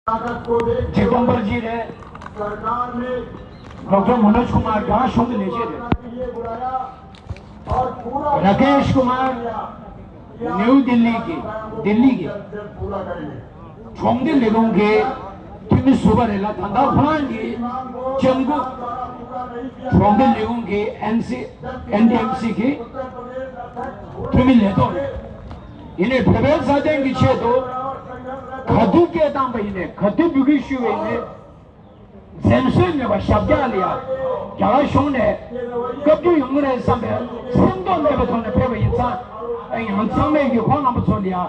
चिदम्बर जी ने डॉक्टर मनोज कुमार जहाँ शुभ नीचे राकेश कुमार न्यू दिल्ली के छोंगे लोगों के तुम्हें सुबह रेला धंधा फलांगे चंगू छोंगे लोगों के एनडीएमसी के तुम्हें ले दो इन्हें प्रवेश साधन की छे तो खतु के दाम पे इन्हें खतु बुगिशु इन्हें ज़ेंसुई में वह शब्द आलिया क्या शोने कब जो यंगरे समय संतों में बतौने पे वह इंसान यहाँ समय की कौन आप सोलिया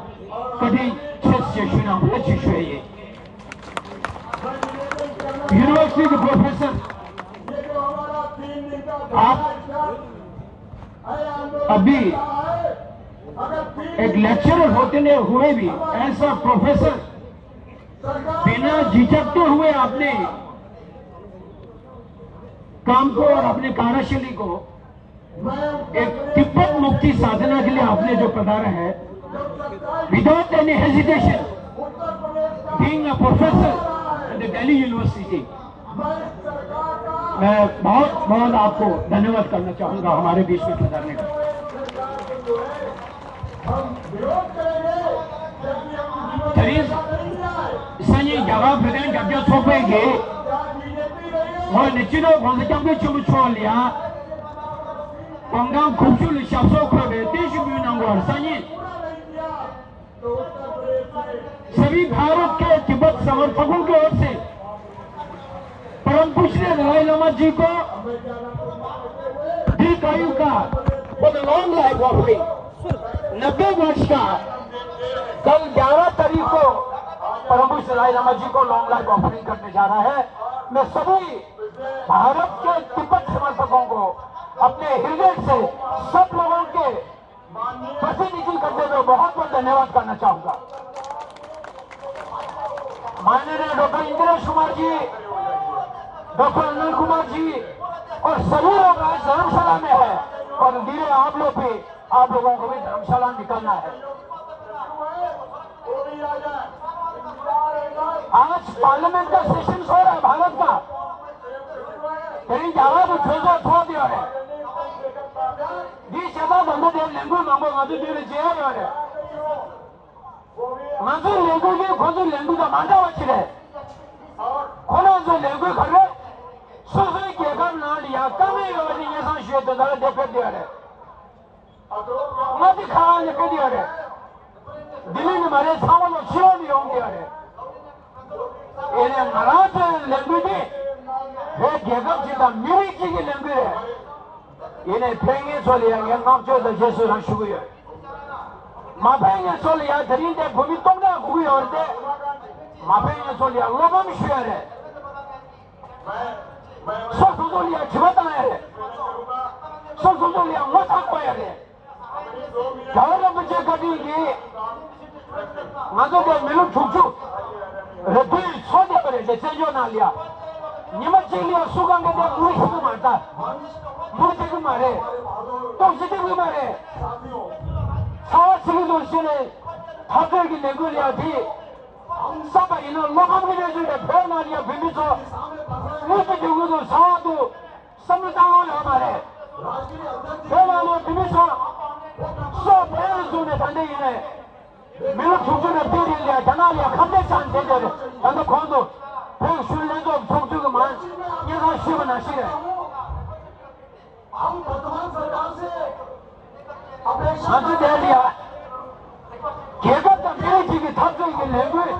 कभी चेस चेशुना बच्चे शुए ये यूनिवर्सिटी के प्रोफेसर आप अभी एक लेक्चरर होते हुए भी ऐसा प्रोफेसर बिना झिझकते हुए आपने काम को और अपने कार्यशैली को एक तिब्बत मुक्ति साधना के लिए आपने जो पधारा है without any hesitation being a professor in the Delhi university मैं बहुत बहुत आपको धन्यवाद करना चाहूंगा हमारे बीच में पधारने का। संजय जवाब प्रदान जब सोपेंगे और निश्चितों कौन से चुम छोड़ लिया पंगाम खूबसूरत शब्दों को देश में नंबर संजय सभी भारत के तिब्बत समर्थकों की ओर से परम पूज्य दलाई लामा जी को दीर्घायु का लॉन्ग लाइफ ऑफरिंग 90 वर्ष का कल 11 तारीख को परम पूज्य दलाई लामा जी को लॉन्ग लाइफ ऑफरिंग करने जा रहा है। मैं सभी भारत के तिब्बत समर्थकों को अपने हृदय से सब लोगों के प्रतिनिधि करते हुए बहुत बहुत धन्यवाद करना चाहूंगा। माननीय डॉक्टर इंद्रेश कुमार जी, डॉक्टर अनिल कुमार जी और सभी लोग आज धर्मशाला में है और धीरे आप लोगों को भी धर्मशाला निकलना है। आज पार्लियामेंट का सेशन हो रहा है भारत का कहीं जवाब थोड़ा दिया है बीस जगह बंद दे लेंगू मांगो माधु दे जेल है माधु लेंगू के खोजो लेंगू का मांडा बच्चे खोलो जो लेंगू कर रहे सोचे के कर ना लिया कमे वाली ये सांस तो दर दे दिया है मत खाने ने दिया है दिल्ली में हमारे सामने शिरो नहीं होंगे है इन्हें मराठ लेंगू के वो गेगम जितना मेरी चीज़ लेंगू है इन्हें फेंगे सोलिया ये नाम जो दजेसु रंशुगु है माफेंगे सोलिया धरींदे भूमि तोड़ना हुई और दे माफेंगे सोलिया लोगों शेयर है सब सोलिया जीवता है सब सोलिया मत कोया है क्या बच्चे कभी की मज़ो के मिलूं छुचु रद्दी सोने पर जैसे जो ना लिया निमक चिलिया सुगंध के मुझे को मारता मुझे को मारे तो सिद्धि को मारे सात सिद्धि दोषी ने ठाकुर की लेगु लिया थी सब इन्हों लोगों के जैसे ने फेर ना लिया बिम्बी तो मुझे जोगु तो साधु समझाओ ना मारे फेर ना लिया बिम्बी तो सब फेर जोने धंधे इन्हें मिलो छुचु ने पीरी लिया जना लिया खंडे चांद दे दे धंधे खोल दो फिर शुल्ले तो छुचु के मान ये ना शिव ना शिव हम वर्तमान सरकार से अपेक्षा दे दिया केवल तो मेरी जी की थक गई के लैंग्वेज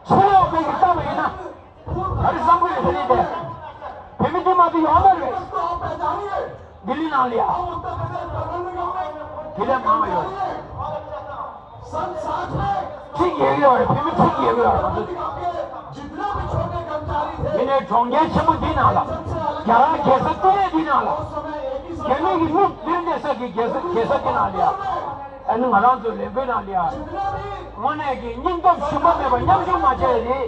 छह पे कितना महीना हर समय खरीद है फिर भी माती ऑर्डर है दिल्ली ना लिया दिल्ली मामा यो ठीक है यार फिर भी ठीक है यार जितना भी छोटे कर्मचारी थे इन्हें ठोंगे चमू दिन आला क्या कैसे तेरे दिन आला कहने की मुफ्त दिन जैसा कि कैसा दिन आ लिया ऐसे मरान तो लेबे ना लिया मने की निंदम शुभ में बंजम शुभ माचे दी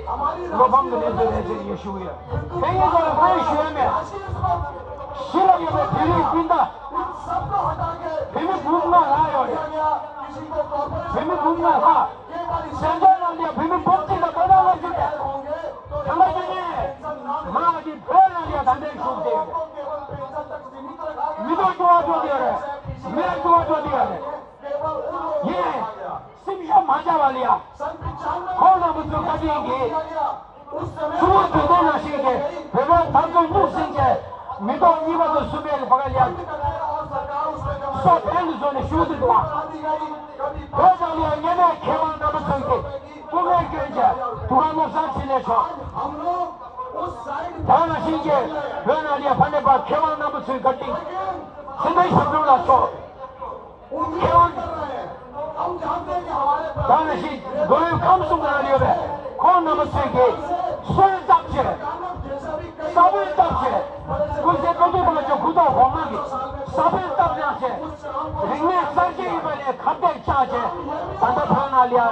लोगों के लिए ऐसे ये शुभ है कहीं तो कोई शुभ में शिरों ये में फिर बिंदा फिर घूमना है और फिर घूमना था संजय ना लिया फिर पहुंची जो करेंगे सुबह जुदे नशीगे बेबे तंग मुसिंगे मितो नीवा तो सुबह के पकड़ लिया सब एंड जोन शूट दुआ हो जालिया ये ने खेमा ना बसंगे तुम्हें के जा तुम्हारा साथ चले छो दाना शिंगे बेना लिया फने बा खेमा ना बसंगे गट्टी सिंधे शब्दों ला छो खेमा दाना शिंग गोले कम सुंदर लियो बे कौन ना बसंगे सोल तबचे साबुन तबचे कुछ कोई बोले जो खुदा होमागी साबुन तबचे रिंगे सरके वाले खाते चाचे संदा खाना लिया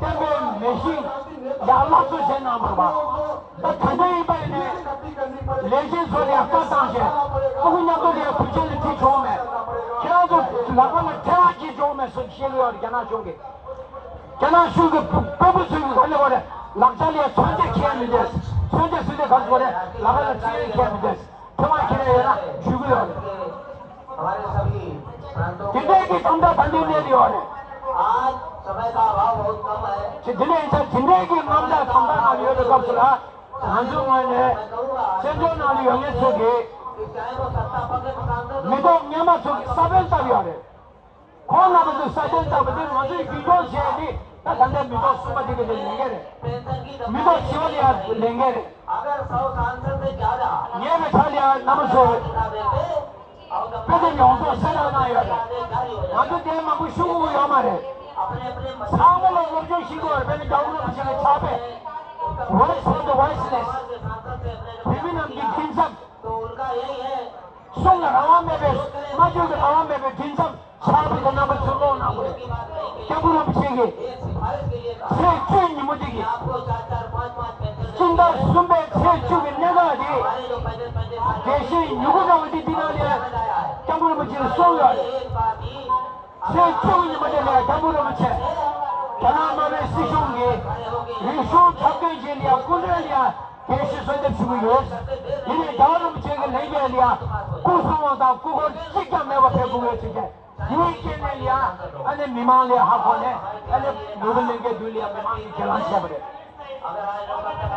तेरे मशीन या अल्लाह तो से नाम बा तो खाने ही वाले लेजिन सोले आपका ताजे कोई ना तो लिया कुछ नहीं छो में क्या तो लगा ना क्या चीज जो में सुनशील और क्या चोगे क्या शुगे प्रभु सुगे खाने वाले लगता लिया सोचे किया मिले सोचे सुने खाने वाले लगा ना चीज़ किया मिले तुम्हारे किधर है ना शुगे वाले हमारे सभी प्रांतों कितने की तंदा बंदी ले लियो वाले आज समय का अभाव बहुत कम है जिंदगी की मामला तंदा ना लियो तो कब चला हंसू मैंने सेंजो ना लियो ये सुगे चाहे वो सत्ता पक्ष सांसद मितो न्यामा सुगे साबेल तभी वाले कौन ना बंदे साबेल तभी मज़े कीटो से भी ना तंदे मितो सुबह के लेंगे रे पेंशन की मितो शिवालिया लेंगे रे अगर 100 सांसद से ज्यादा ये बेचालिया नमस्ते पेटे न्योंतो सेना ना यार मातो ते माबू शुरू हुआ हमारे अपने अपने सामने लोग जो शिको है पहले जाऊँ ना पिछले छापे वॉइस फॉर द वॉइसलेस विभिन्न की किंजक तो उनका यही है सुन आवाम में भी मौजूद आवाम में भी किंजक छापे का नाम सुनो ना बोले क्या बोला पिछेंगे से चुन मुझे की आपको 4-4, 5-5 पेंशन चिंता सुबह से चुन नेगा दी हमारे जो पैदल जैसे युगों का वही दिना लिया क्या बोले मुझे सोया एक बात ही से चुन मुझे लिया क्या बोले मुझे क्या नाम है सिशोंगे रिशो थके जेलिया कुले लिया कैसे सोते शुरू हुए ये दारू मुझे के नहीं गया लिया कुछ होता कुछ चिक्का में वो फेंक हुए चिक्के ये क्या लिया अने मिमान लिया हाथों ने अने लोगों लेके दुनिया मिमान की खिलान से बड़े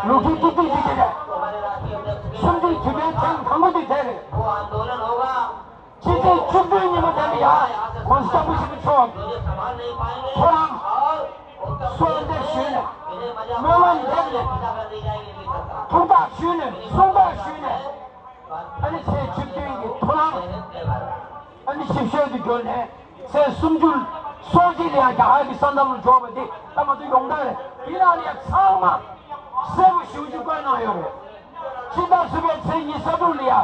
लोगी कितनी दिखे जाए सुंदर चुने चंग खंगोती थे वो आंदोलन होगा चीजें चुप्पी नहीं बता लिया कॉन्स्टिट्यूशन छोड़ मुझे संभाल नहीं पाएंगे थोड़ा और सोने शुने इन्हें मजा मेवन देवले कर दी जाएगी इनकी सरकार थोड़ा शुने सोगा शुने अने से चुप्पी की थोड़ा अने शिक्षक की जोन है से सुमजुल सोची लिया कहा कि संदम जोब दी तब तो योंगा है बिना लिया सामा सब शुजु को ना हो रहे सीधा सुबह से ये सब लिया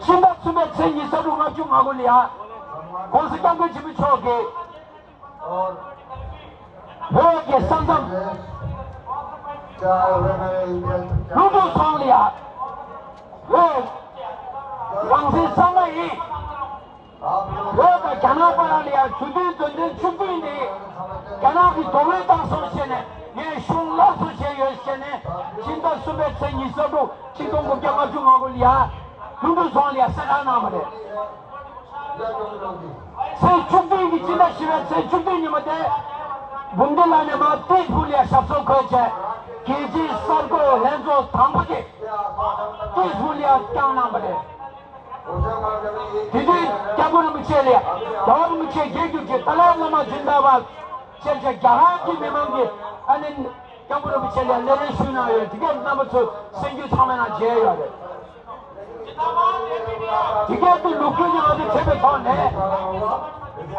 सीधा सुबह से ये सब माचू मागो लिया कौन से काम को जिम्मे छोड़ के और वो के संदम लूडो सॉन्ग लिया वो वंशी समय ही वो का जाना पड़ा लिया चुदी चुदी चुदी ने जाना की दोले तक सोचे ने ये शुंला सोचे ये इसने चिंता सुबह से ये सब चिंतों को क्या माचू मागो लिया लूडो सॉन्ग लिया सदा नाम है से चुदी की चिंता शिवे से चुदी नहीं मते बुंदेला ने मार तेज भूलिया शब्दों को चे केजी सर को लेंजो थांबके तेज भूलिया क्या नाम है दीदी क्या बोले मुझे लिया जवाब मुझे ये क्योंकि तलाक लमा जिंदाबाद चल चल जहाँ की मेहमानगी अने क्या बोले मुझे लिया लेने सुना है ठीक है ना बच्चों संगीत सामना जे यार ठीक है तो लोग जो आज खेपे कौन है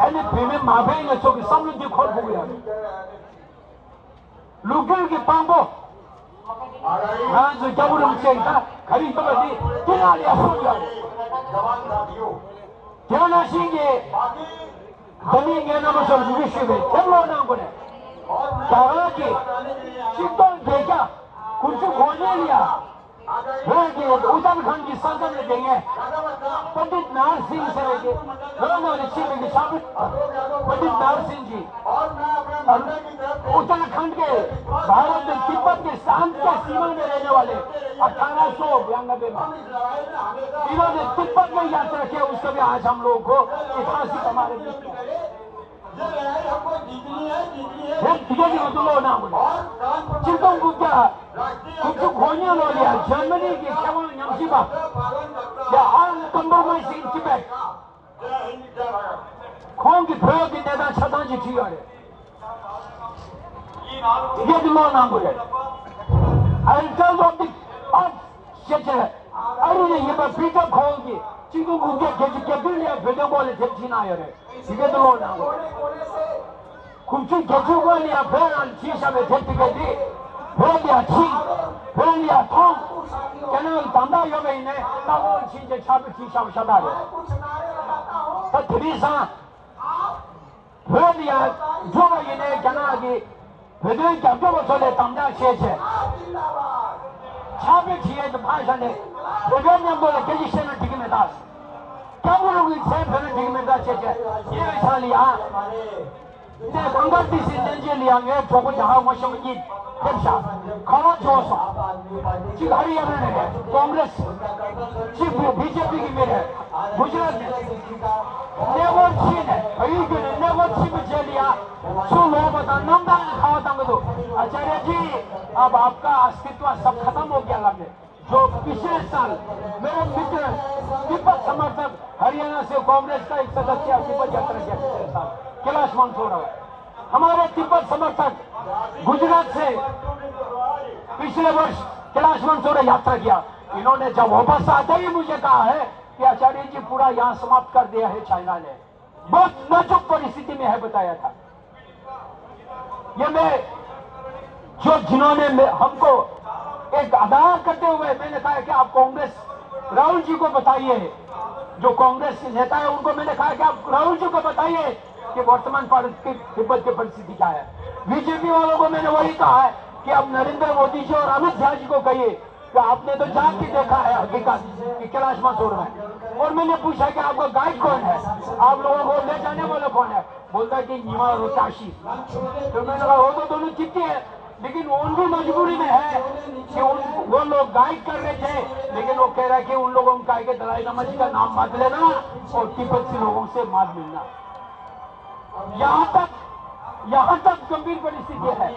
अने प्रेम माफे ने तो कि सब लोग खोल हो गया लोग के पांगो हाँ जो क्या बोले मुझे इतना खरीद तो बदी क्या लिया सो गया क्या ना सींगे बनी गया ना मतलब विश्व में क्या लोग ना बोले क्या कि चिंतन देखा कुछ खोलने लिया वो कि उत्तराखंड की संसद में देंगे पंडित नार सिंह से लेके पंडित नार सिंह जी उत्तराखंड के भारत में तिब्बत के शांत के सीमा में रहने वाले 1892 में इन्होंने तिब्बत में यात्रा किया उसका भी आज हम लोगों को ऐतिहासिक हमारे बीच में Yadullo na mune. Chilton Gupta, Gupta Khonyo lo liya, Germany ki Kevon Nyamshiba. They are all compromised in Tibet. Khon ki Phyo ki Neda Chadanji Chiyare. Yadullo na mune. In terms of the art sector, I don't know, Peter Khon ki, Chilton Gupta Ketulia, Vedabole Tetina Yare. Yadullo na mune. Kumchi Ketuwa liya Pheran Chisha me Tetikati, Phelia Chi, Phelia Tom, Canal Tanda Yovene, Tavon Chinja Chabi Chisha Shadare. But Teresa, Phelia, Jova Yene Kanagi, Pedro Kapova Sole Tanda Cheche, Chabi Chia the Pashane, Pevania Bola Kedishana Tigimetas, Kabulu will say Pena Tigimeta Cheche, Yesalia. 네, 강간디 신전지리양에 조금 장하고 모셔보기 됩시다. 가만 줘서 지금 하리야면에 카ಂಗ್ರೆಸ್ 지금 BJP 기밀에 Gujarat negotiate अयुग्य negotiate चलिया सुनो बता number खाओ तंगदो आचार्य जी अब आपका अस्तित्व सब खत्म हो गया लगे जो पिछले साल मेरे मित्र दीपक समर्थक हरियाणा से कांग्रेस का एक सदस्य तिब्बत यात्रा किया पिछले साल कैलाश मंसूर हमारे तिब्बत समर्थक गुजरात से पिछले वर्ष कैलाश मंसूर यात्रा किया इन्होंने जब वापस आते ही मुझे कहा है कि आचार्य जी पूरा यहाँ समाप्त कर दिया है चाइना ने बहुत नाजुक परिस्थिति में है बताया था ये मैं जो जिन्होंने हमको एक आधार करते हुए मैंने कहा कि आप कांग्रेस राहुल जी को बताइए जो कांग्रेस के नेता है उनको मैंने कहा कि आप राहुल जी को बताइए कि वर्तमान तिब्बत की परिस्थिति क्या है बीजेपी वालों को मैंने वही कहा है कि अब नरेंद्र मोदी जी और अमित शाह जी को कहिए कि आपने तो जाके देखा है हकीकत कि कैलाश मंसूर में और मैंने पूछा कि आपका गाइड कौन है आप लोगों को ले जाने वाला कौन है बोलता है कि नीमा रोताशी तो मैंने कहा वो तो दोनों चिट्ठी है लेकिन उनकी मजबूरी में है कि वो लोग गाइड कर रहे थे लेकिन वो कह रहा है कि उन लोगों को कहा कि दलाई लामा जी का नाम मत लेना और तिब्बत के लोगों से मत मिलना यहाँ तक गंभीर परिस्थिति है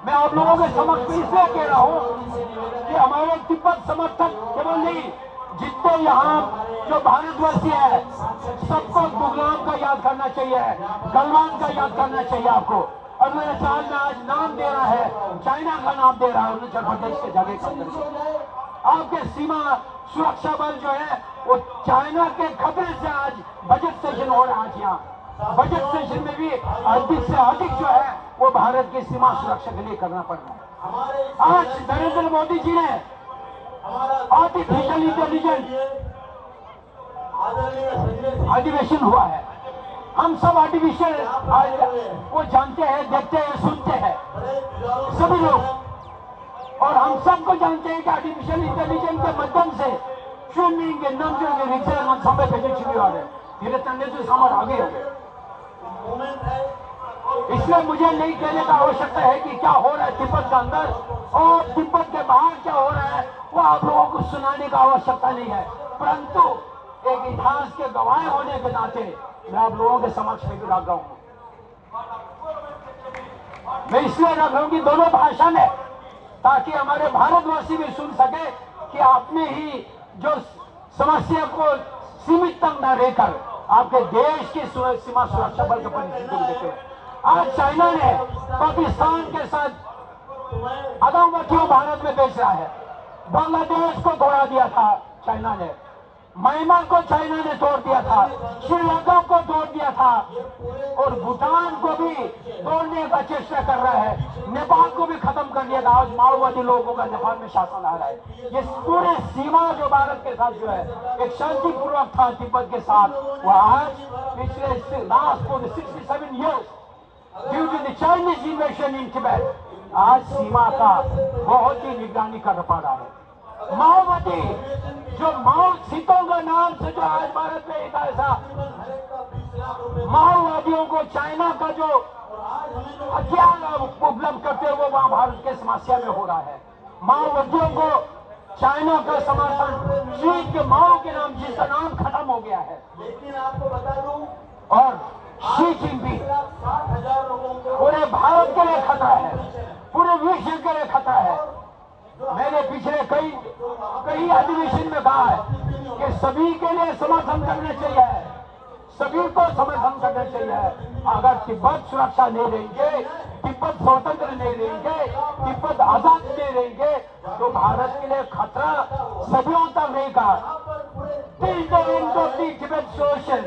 मैं आप लोगों के समक्ष में इसलिए कह रहा हूँ कि हमारे तिब्बत समर्थक केवल नहीं जितने यहाँ जो भारतवर्षीय है सबको गुगलाम का याद करना चाहिए गलवान का याद करना चाहिए आपको और मेरे साथ में आज नाम दे रहा है चाइना का नाम दे रहा है अरुणाचल प्रदेश के जगह के अंदर आपके सीमा सुरक्षा बल जो है वो चाइना के खतरे से आज बजट सेशन हो रहा है आज यहाँ बजट सेशन में भी अधिक से अधिक जो है वो भारत की सीमा सुरक्षा के लिए करना पड़ रहा है आज नरेंद्र मोदी जी ने आर्टिफिशियल इंटेलिजेंस अधिवेशन हुआ है हम सब आर्टिफिशियल वो जानते हैं देखते हैं सुनते हैं सभी लोग और हम सबको जानते हैं कि आर्टिफिशियल इंटेलिजेंस के माध्यम से स्विमिंग के नाम जो रिक्शा समय भेजे छिपी आ रहे धीरे तंगे से समझ आगे हो गए इसलिए मुझे नहीं कहने का आवश्यकता है कि क्या हो रहा है तिब्बत के अंदर और तिब्बत के बाहर क्या हो रहा है वो आप लोगों को सुनाने का आवश्यकता नहीं है परंतु एक इतिहास के गवाह होने के नाते मैं आप लोगों के समक्ष में भी रख रहा हूँ मैं इसलिए रख रहा हूँ कि दोनों भाषा में ताकि हमारे भारतवासी भी सुन सके कि आपने ही जो समस्या को सीमित तक न रहकर आपके देश की सीमा सुरक्षा बल की परिस्थिति को देखते हुए आज चाइना ने पाकिस्तान के साथ आतंकवादियों भारत में भेज रहा है बांग्लादेश को तोड़ा दिया था चाइना ने म्यांमार को चाइना ने तोड़ दिया था श्रीलंका को तोड़ दिया था और भूटान को भी तोड़ने का चेष्टा कर रहा है नेपाल को भी खत्म कर दिया था आज माओवादी लोगों का नेपाल में शासन आ रहा है ये पूरे सीमा जो भारत के साथ जो है एक शांतिपूर्वक था तिब्बत के साथ वो आज पिछले last for 67 years due to the Chinese invasion in Tibet आज सीमा का बहुत ही निगरानी कर पा रहा है माओवादी जो माओ सीतों का नाम से जो आज भारत में एक ऐसा माओवादियों को चाइना का जो हथियार उपलब्ध करते हुए वहां भारत के समस्या में हो रहा है माओवादियों को चाइना का समर्थन चीन के माओ के नाम जिसका नाम खत्म हो गया है लेकिन आपको बता दूं और शी जिनपिंग पूरे पिछले कई अधिवेशन में कहा है कि सभी के लिए समर्थन करना चाहिए, सभी को समर्थन करना चाहिए। अगर तिब्बत सुरक्षा नहीं रहेंगे, तिब्बत स्वतंत्र नहीं रहेंगे, तिब्बत आजाद नहीं रहेंगे तो भारत के लिए खतरा सदियों तक रहेगा। Till the end of the Tibet solution,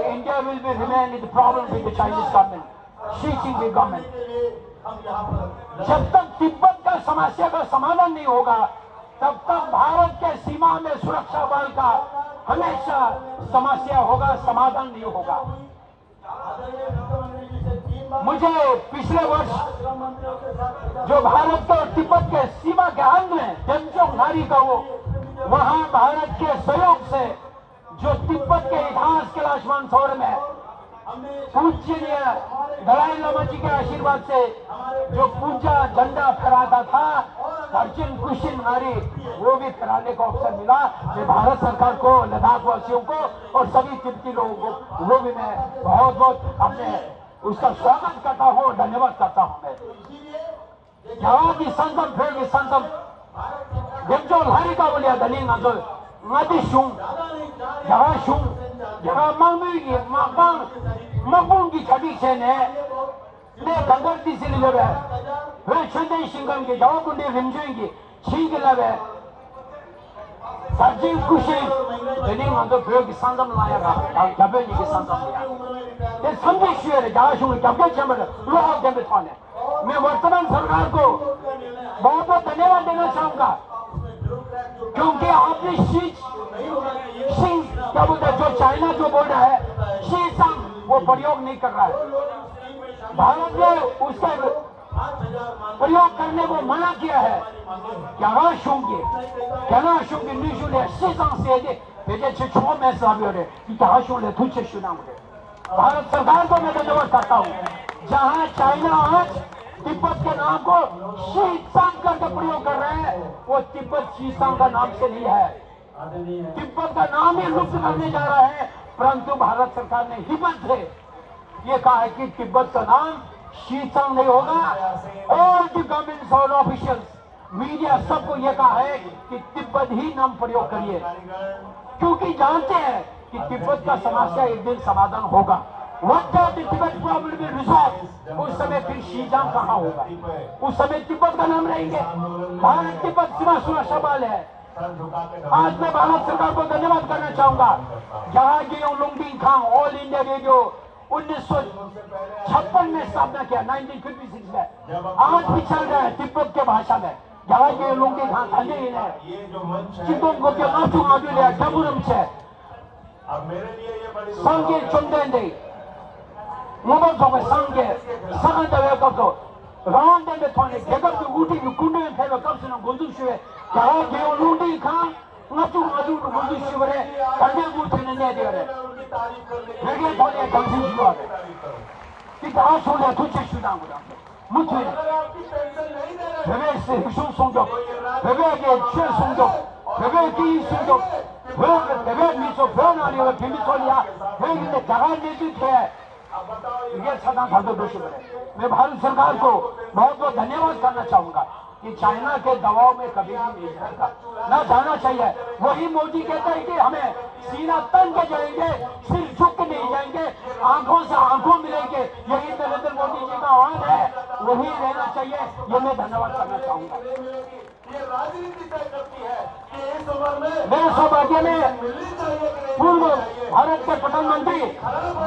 India will be remain in the problem with the Chinese government, Xi Jinping government. जब तक तिब्बत का समस्या का समाधान नहीं होगा, तब तक भारत के सीमा में सुरक्षा बल का हमेशा समस्या होगा, समाधान नहीं होगा। मुझे पिछले वर्ष जो भारत और तिब्बत के सीमा के अंग में डेमचोक नारी का वहां भारत के सहयोग से जो तिब्बत के इतिहास के लाशमान सौर में पूज्यनीय दलाई लामा जी के आशीर्वाद से जो पूजा झंडा फहराता था, अर्जुन कुशिन नारी, वो भी फहराने का अवसर मिला। मैं भारत सरकार को, लद्दाख वासियों को और सभी तिब्बती लोगों को वो भी मैं बहुत बहुत अपने उसका स्वागत करता हूँ, धन्यवाद करता हूँ। मैं जहाँ की संतम फिर की संतम डेमचोक नारी का बोलिया धनी नजर नदी शुंग जहाँ शुंग जहाँ मगबूंग की छठी से ने गंगर दी से ले रहे वे चंदे शिंगम के जाओ कुंडे रिमजुएंगे छींक लगे सर्जिंग कुशी धनी नजर फिर की संतम लाया रहा जब नहीं की संतम लिया ये संदेश है जहाँ शुंग जब के चंबर लोग जब थाने मैं वर्तमान सरकार को बहुत बहुत धन्यवाद देना चाहूंगा, क्योंकि आपने शी क्या बोलते हैं, जो चाइना जो बोल रहा है शीशंग वो प्रयोग नहीं कर रहा है। भारत ने उसका प्रयोग करने को मना किया है। क्या शुंगे निशुले शीशंग से ये छो में साबियो रे क्या शुंगे तुझे शुनाम रे। भारत सरकार को मैं धन्यवाद करता हूँ, जहाँ चाइना आज तिब्बत के नाम को शीशंग करके प्रयोग कर रहे हैं, वो तिब्बत शीशंग का नाम से नहीं है, तिब्बत का नाम ही लुप्त करने जा रहा है। परंतु भारत सरकार ने हिम्मत से ये कहा है कि तिब्बत का नाम शीशंग नहीं होगा। और द गवर्नमेंट और ऑफिशियल्स मीडिया सबको ये कहा है कि तिब्बत ही नाम प्रयोग करिए, क्योंकि जानते हैं कि तिब्बत का समस्या एक दिन समाधान होगा। तिब्बत प्रॉब्लम में रिजॉल्व उस समय फिर शीजांग कहाँ होगा, उस समय तिब्बत का नाम रहेंगे। भारत तिब्बत सीमा सुरक्षा बल है। आज मैं भारत सरकार को धन्यवाद करना चाहूंगा, जहाँ की लुंगडिंग खां ऑल इंडिया रेडियो 1956 में स्थापना किया, 1956 में, आज भी चल रहा है तिब्बत के भाषा में। जहाँ की लुंगडिंग खां खाने चितों को के माचू माचू लिया डबुरम से संगे चुंदे मोबाइल संगे संगे वेको राउंड में थाने गेगब जो ऊटी में कुंडे में फेलो कब से ना गुंदू शुवे क्या गेओ लूटी खां नचू मजू गुंदू शुवे कंडे गुंदू ने ने दे रे रेगे थाने कंसी शुवा कि कहां छोड़े तुझे शुदा गुदा मुझे वेवे से हिशु संजो वेवे के छे संजो वेवे की संजो वेवे मिसो फेनाली व फिमिसोलिया वेगे ने जगह दे दी थे ये सदा भागो दोषी बने। मैं भारत सरकार को बहुत बहुत धन्यवाद करना चाहूंगा कि चाइना के दबाव में कभी भी नहीं जाएगा, ना जाना चाहिए। वही मोदी कहता है कि हमें सीना तन के जाएंगे, सिर झुक के नहीं जाएंगे, आंखों से आंखों मिलेंगे। यही नरेंद्र मोदी जी का आह्वान है, वही रहना चाहिए। ये मैं धन्यवाद करना चाहूंगा। राजनीति तय करती है कि इस उम्र में मेरे सौभाग्य में पूर्व भारत के प्रधानमंत्री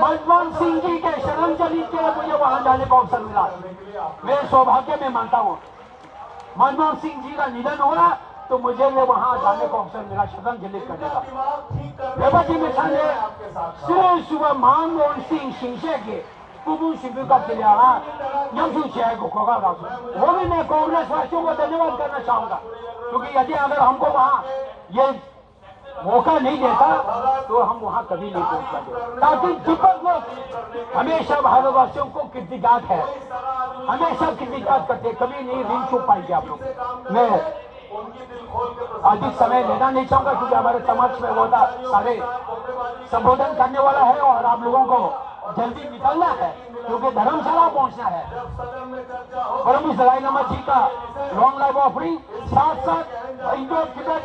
मनमोहन सिंह जी के श्रद्धांजलि के लिए मुझे वहां जाने का अवसर मिला। मेरे सौभाग्य में मानता हूँ, मनमोहन सिंह जी का निधन हुआ तो मुझे वहां जाने का अवसर मिला श्रद्धांजलि करने का। रेवाजी मिशन ने श्री सुबह मनमोहन सिंह सिंह के वो भी मैं कांग्रेस वासियों को धन्यवाद करना चाहूंगा, क्योंकि यदि अगर हमको वहां ये मौका नहीं देता तो हम वहां कभी नहीं पहुंच पाते। ताकि तिब्बत लोग हमेशा भारतवासियों को कीर्तिगात है, हमेशा कीर्तिगात करते, कभी नहीं ऋण चुक पाएंगे आप लोग। मैं अधिक समय लेना नहीं चाहूंगा, क्योंकि हमारे समाज में वो सारे संबोधन करने वाला है और आप लोगों को जल्दी निकलना है, क्योंकि धर्मशाला पहुंचना है। परम दलाई लामा जी का लॉन्ग लाइफ ऑफरिंग साथ साथ इंडो तिब्बत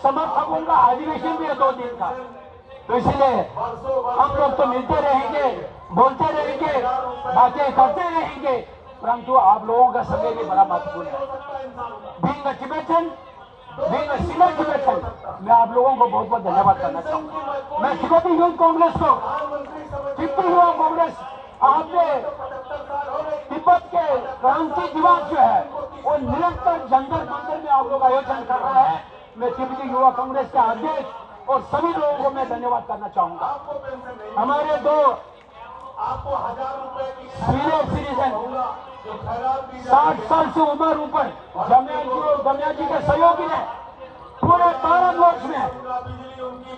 समर्थकों का अधिवेशन भी है 2 दिन का, तो इसलिए हम लोग तो मिलते रहेंगे, बोलते रहेंगे, बातें करते रहेंगे, परंतु आप लोगों का समय भी बड़ा महत्वपूर्ण है। Being a Tibetan, being a senior Tibetan, मैं आप लोगों को बहुत बहुत धन्यवाद करना चाहूँगा। मैं तिब्बती यूथ कांग्रेस को, तिब्बती युवा कांग्रेस, आपने तिब्बत के क्रांति दिवस जो है वो निरंतर जंतर मंतर में आप लोग आयोजन कर रहा है। मैं तिब्बती युवा कांग्रेस के अध्यक्ष और सभी लोगों को मैं धन्यवाद करना चाहूंगा। हमारे 2 आपको 1000 रुपए की सीनियर सिटीजन 60 साल से ऊपर जमिया जी और गमिया जी के सहयोगी ने पूरे भारतवर्ष में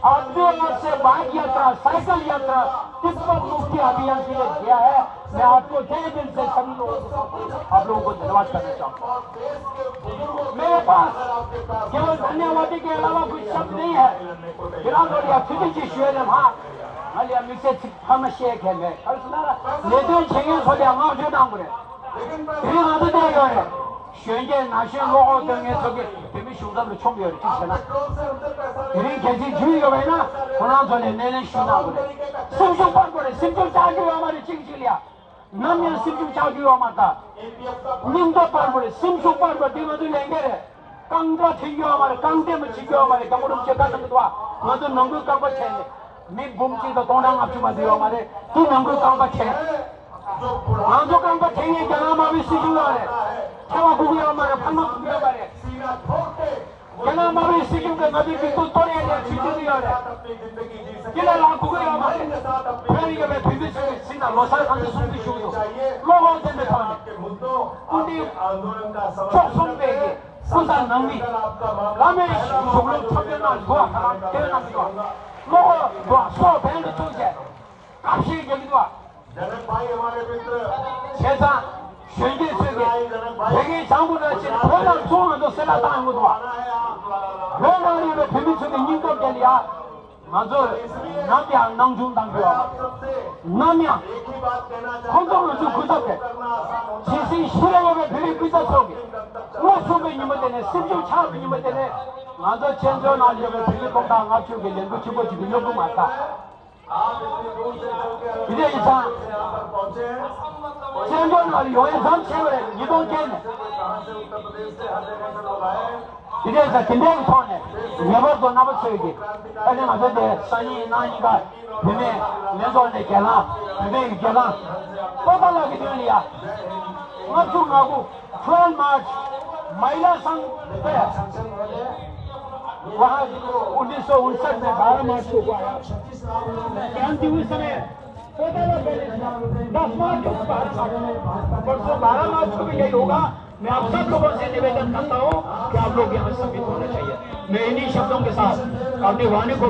8 वर्ष से बाइक यात्रा, साइकिल यात्रा तिब्बत मुक्ति अभियान के लिए किया है। मैं आपको तहे दिल से सभी लोगों आप लोगों को धन्यवाद करना चाहूँगा। मेरे पास केवल धन्यवादी के अलावा कुछ शब्द नहीं है। Kangda tinggi amare, kangde mencingi amare, kamurum cekak nengdua, madu nenggu kangba cene, mi bumci do tondang apci madu amare, tu nenggu kangba cene, madu kangba cene jangan mabi sijung amare, cawa kubi amare, panu kubi amare, jangan mabi sijung ke madu pintu tori aja, cintu dia amare, kila laku kubi amare, kali ke me bibi sina losai kante sumbi shudu, logo jende thane, kundi chok begi. Kusa nangmi, kami sebelum terkenal dua kalam terkenal dua, logo dua so band tu je, kapsi jadi dua. जनक भाई हमारे मित्र सेसा, शेंगे शेंगे, शेंगे चांगु dah cina, orang semua tu selatan itu dua. Orang ni le phimi tu ni nyingkau jadi ya, mazur, namya nangjung tangguh, namya, kongkong tu kuda ke, sisi sirene le phimi kuda soge. वो सुबह निमते ने सिंधु छाप निमते ने माधो चेंजो नाली में फिर कोंडा आचु के लेंगु चिबो चिबिलो को माता इधर इंसान चेंजो नाली हो इंसान चेवरे निदों के ने इधर इंसान किंडे इंसान है नेवर तो नबर चेगी अरे माधो दे सनी नानी का फिर लेंजो ने केला फिर केला पता लगी दुनिया माचू नागु 12 मार्च महिला संघ वहाँ 1959 में 12 मार्च को हुआ क्रांति हुई समय 10 मार्च को परसों 12 मार्च को भी यही होगा। मैं आप सब लोगों से निवेदन करता हूँ कि आप लोग यहाँ सम्मिलित होना चाहिए। मैं इन्हीं शब्दों के साथ अपनी वाणी को